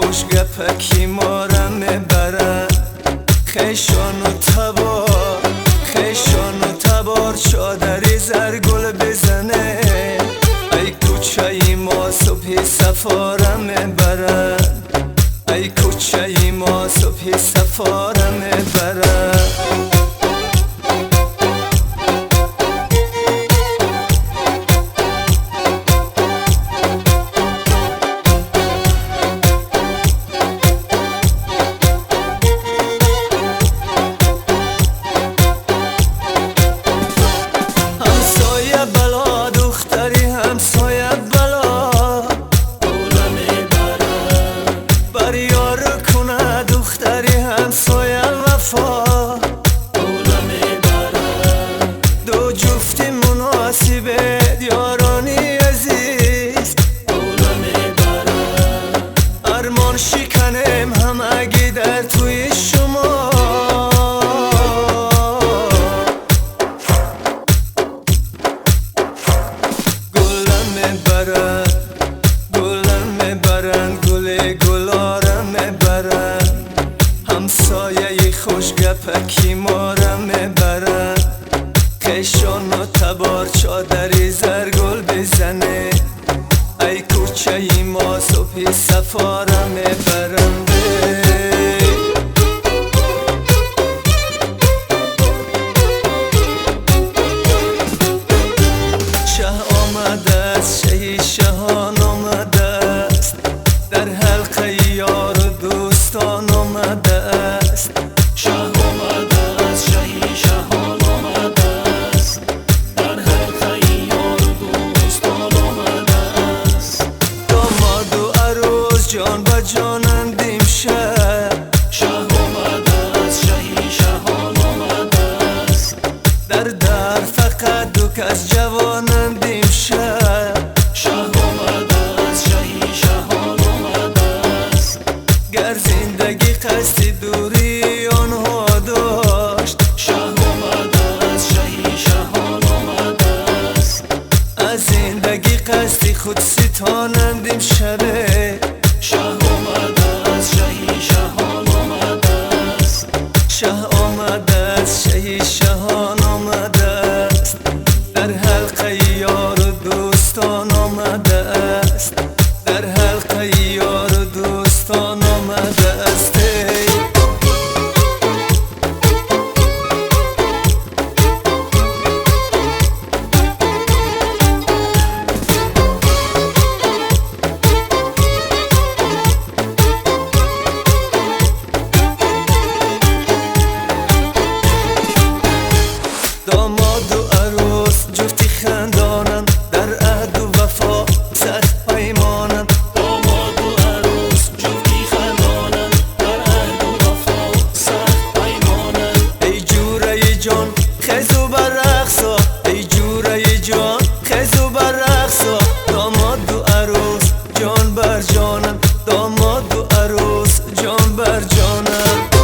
خوش گپکی مارم میبرن خیشان و تبار خیشان و تبار چادری زرگل بزنه ای کوچه ای ما صبحی سفارم میبرن ای کوچه ای ما صبحی سفارم میبرن دو جفتی مناسبه دیارانی عزیز اولا میبرم ارمان شکنم همگی در توی شما گلم میبرن گلم میبرن گل گلارم میبرن همسایه خوش گپکی مارم میبرن خیشان و تبار چادری زرگل بزنه ای کوچه ای ما صبحی سفارم میبرم شه آمده است شهی شهان آمده است در حلقه یار و دوستان آمده است شه آمده است شهی شهان آمده است در حلقه یار و دوستان آمده است داماد و عروس جان به جانند امشب شه آمده است شهی شهان آمده است در فقط دو کس جوانند امشب شه آمده است شهی شهان آمده است گر زندگی قصد دوری آنها داشت شه آمده است شهی شهان آمده است از زندگی قصد خود ستانند امشبه شه آمده است شهی شهان آمده است شه آمده است شهی شهان آمده است در حلقه یار و دوستان آمده است در حلقه یار و دوستان آمده است داماد و عروس جفتی خندانند در عهد و وفا سخت پیمانند داماد و عروس جفتی خندانند در عهد و وفا سخت پیمانند ای جوره جان خیزو بر رقصا ای جوره جان خیزو بر رقصا داماد و عروس جان بر جانند داماد و عروس جان بر جانند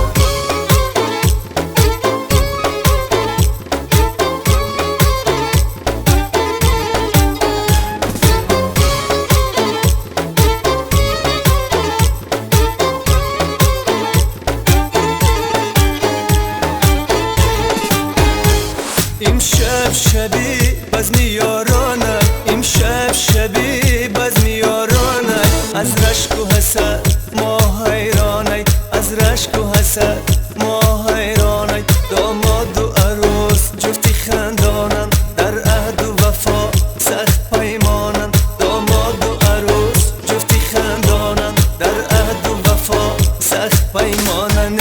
امشب شبی بزم یارانه امشب شبی بزم یارانه از رشک و حسد ما حیرانه از رشک و حسد ما حیرانه داماد و عروس جفتی خندانن در عهد و وفا سخت پیمانن داماد و عروس جفتی خندانن در عهد و وفا سخت پیمانن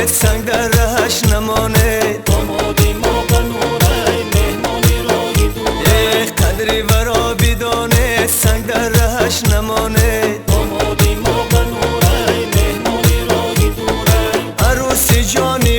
سنگ در رهش نمانه دامادی ما بنوره مهمانی راهی دوره قدری ورا بیدانه سنگ در رهش نمانه دامادی ما بنوره مهمانی راهی دوره عروسی جانی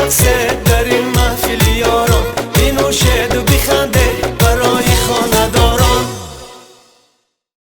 قدس